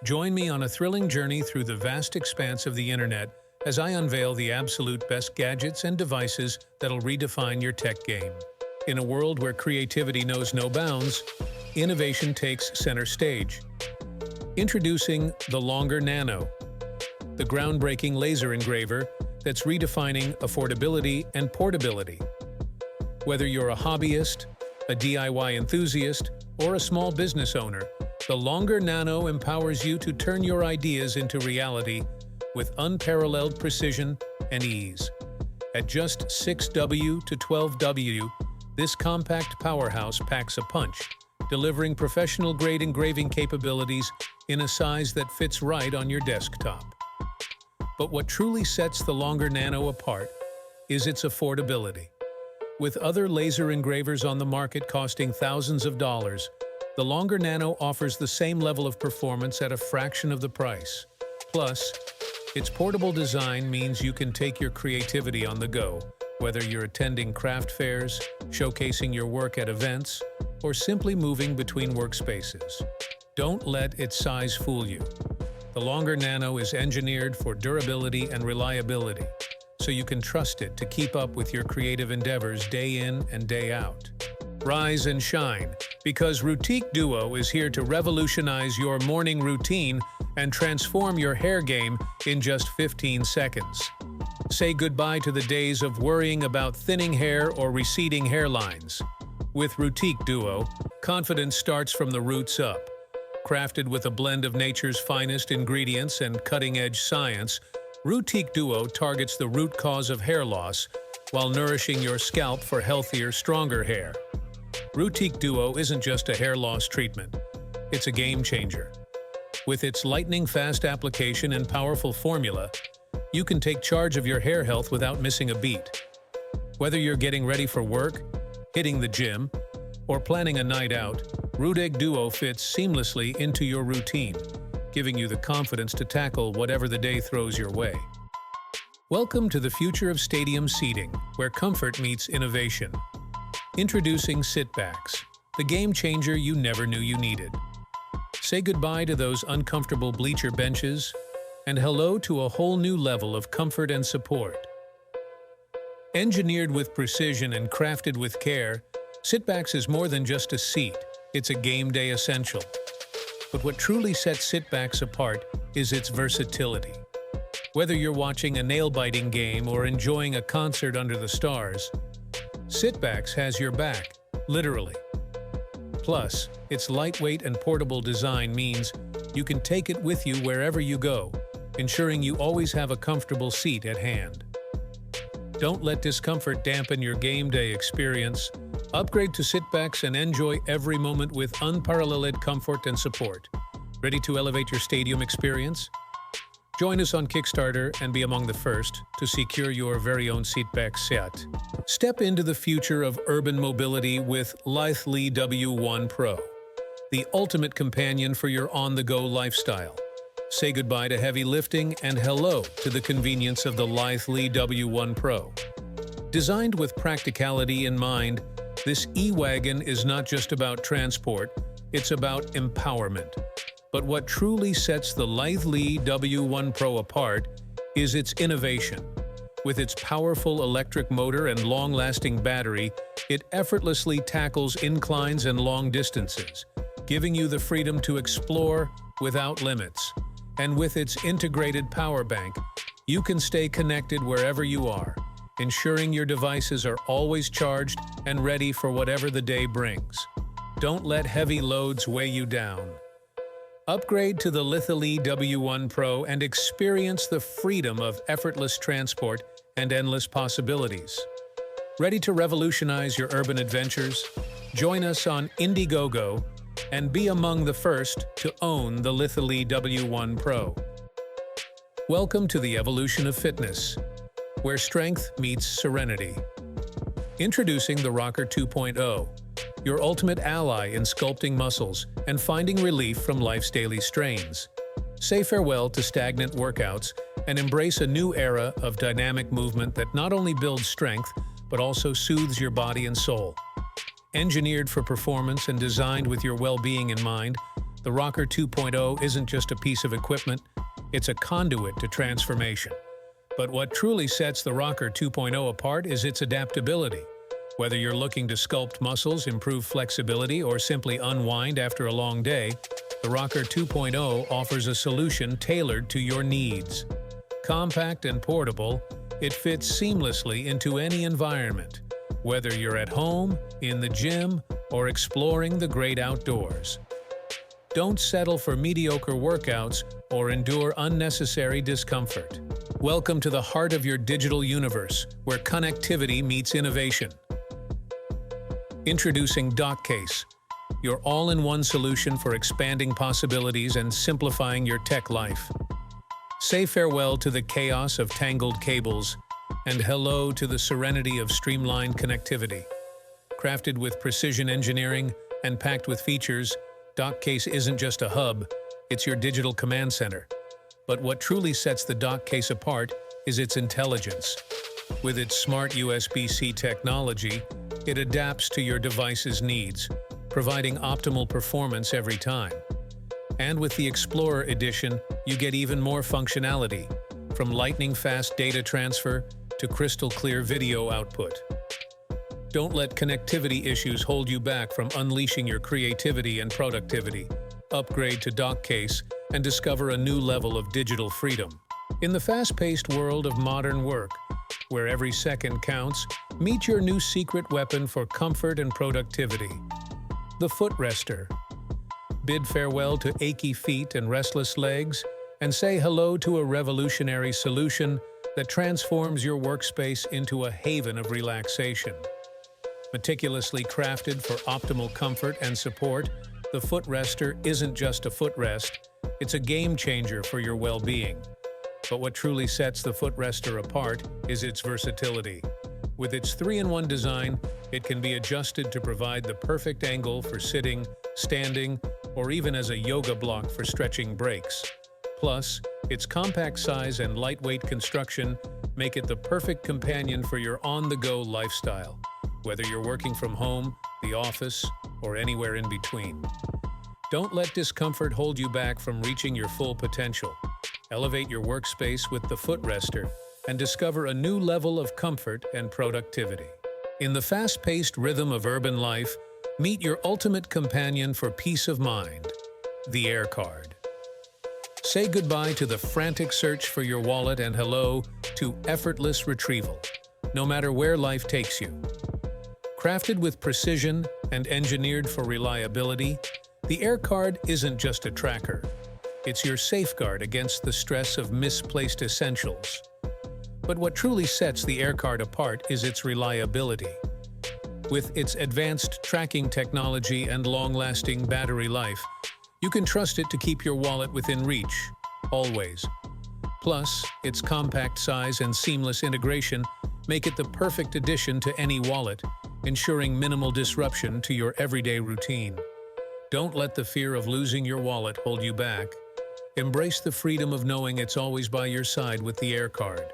Join me on a thrilling journey through the vast expanse of the internet as I unveil the absolute best gadgets and devices that'll redefine your tech game. In a world where creativity knows no bounds, innovation takes center stage. Introducing the Longer Nano, the groundbreaking laser engraver that's redefining affordability and portability. Whether you're a hobbyist, a DIY enthusiast, or a small business owner, the Longer Nano empowers you to turn your ideas into reality with unparalleled precision and ease. At just 6W to 12W, this compact powerhouse packs a punch, delivering professional-grade engraving capabilities in a size that fits right on your desktop. But what truly sets the Longer Nano apart is its affordability. With other laser engravers on the market costing thousands of dollars, the Longer Nano offers the same level of performance at a fraction of the price. Plus, its portable design means you can take your creativity on the go, whether you're attending craft fairs, showcasing your work at events, or simply moving between workspaces. Don't let its size fool you. The Longer Nano is engineered for durability and reliability, so you can trust it to keep up with your creative endeavors day in and day out. Rise and shine, because Rutique Duo is here to revolutionize your morning routine and transform your hair game in just 15 seconds. Say goodbye to the days of worrying about thinning hair or receding hairlines. With Rutique Duo, confidence starts from the roots up. Crafted with a blend of nature's finest ingredients and cutting-edge science, Rutique Duo targets the root cause of hair loss while nourishing your scalp for healthier, stronger hair. Rutique Duo isn't just a hair loss treatment. It's a game changer. With its lightning-fast application and powerful formula, you can take charge of your hair health without missing a beat. Whether you're getting ready for work, hitting the gym, or planning a night out, Rutique Duo fits seamlessly into your routine, giving you the confidence to tackle whatever the day throws your way. Welcome to the future of stadium seating, where comfort meets innovation. Introducing Sitbacks, the game changer you never knew you needed. Say goodbye to those uncomfortable bleacher benches, and hello to a whole new level of comfort and support. Engineered with precision and crafted with care, Sitbacks is more than just a seat, it's a game day essential. But what truly sets Sitbacks apart is its versatility. Whether you're watching a nail-biting game or enjoying a concert under the stars, Sitbacks has your back, literally. Plus, its lightweight and portable design means you can take it with you wherever you go, ensuring you always have a comfortable seat at hand. Don't let discomfort dampen your game day experience. Upgrade to Sitbacks and enjoy every moment with unparalleled comfort and support. Ready to elevate your stadium experience? Join us on Kickstarter and be among the first to secure your very own Sitbacks set. Step into the future of urban mobility with LOOI W1 Pro, the ultimate companion for your on-the-go lifestyle. Say goodbye to heavy lifting and hello to the convenience of the LOOI W1 Pro. Designed with practicality in mind, this e-wagon is not just about transport, it's about empowerment. But what truly sets the LOOI W1 Pro apart is its innovation. With its powerful electric motor and long-lasting battery, it effortlessly tackles inclines and long distances, giving you the freedom to explore without limits. And with its integrated power bank, you can stay connected wherever you are, ensuring your devices are always charged and ready for whatever the day brings. Don't let heavy loads weigh you down. Upgrade to the LOOI W1 Pro and experience the freedom of effortless transport and endless possibilities. Ready to revolutionize your urban adventures? Join us on Indiegogo and be among the first to own the LOOI W1 Pro. Welcome to the evolution of fitness, where strength meets serenity. Introducing the Rocker 2.0, your ultimate ally in sculpting muscles and finding relief from life's daily strains. Say farewell to stagnant workouts and embrace a new era of dynamic movement that not only builds strength, but also soothes your body and soul. Engineered for performance and designed with your well-being in mind, The Rocker 2.0 isn't just a piece of equipment, it's a conduit to transformation. But what truly sets the Rocker 2.0 apart is its adaptability. Whether you're looking to sculpt muscles, improve flexibility, or simply unwind after a long day, the Rocker 2.0 offers a solution tailored to your needs. Compact and portable, it fits seamlessly into any environment, whether you're at home, in the gym, or exploring the great outdoors. Don't settle for mediocre workouts or endure unnecessary discomfort. Welcome to the heart of your digital universe, where connectivity meets innovation. Introducing DockCase, your all-in-one solution for expanding possibilities and simplifying your tech life. Say farewell to the chaos of tangled cables and hello to the serenity of streamlined connectivity. Crafted with precision engineering and packed with features, DockCase isn't just a hub, it's your digital command center. But what truly sets the DockCase apart is its intelligence. With its smart USB-C technology, it adapts to your device's needs, providing optimal performance every time. And with the Explorer Edition, you get even more functionality, from lightning-fast data transfer to crystal-clear video output. Don't let connectivity issues hold you back from unleashing your creativity and productivity. Upgrade to DockCase and discover a new level of digital freedom. In the fast-paced world of modern work, where every second counts, meet your new secret weapon for comfort and productivity: the footrester. Bid farewell to achy feet and restless legs, and say hello to a revolutionary solution that transforms your workspace into a haven of relaxation. Meticulously crafted for optimal comfort and support, the footrester isn't just a footrest, it's a game changer for your well-being. But what truly sets the footrester apart is its versatility. With its 3-in-1 design, it can be adjusted to provide the perfect angle for sitting, standing, or even as a yoga block for stretching breaks. Plus, its compact size and lightweight construction make it the perfect companion for your on-the-go lifestyle, whether you're working from home, the office, or anywhere in between. Don't let discomfort hold you back from reaching your full potential. Elevate your workspace with the footrester and discover a new level of comfort and productivity. In the fast-paced rhythm of urban life, meet your ultimate companion for peace of mind, the AirCard. Say goodbye to the frantic search for your wallet and hello to effortless retrieval, no matter where life takes you. Crafted with precision and engineered for reliability, the AirCard isn't just a tracker. It's your safeguard against the stress of misplaced essentials. But what truly sets the AirCard apart is its reliability. With its advanced tracking technology and long-lasting battery life, you can trust it to keep your wallet within reach, always. Plus, its compact size and seamless integration make it the perfect addition to any wallet, ensuring minimal disruption to your everyday routine. Don't let the fear of losing your wallet hold you back. Embrace the freedom of knowing it's always by your side with the AirCard.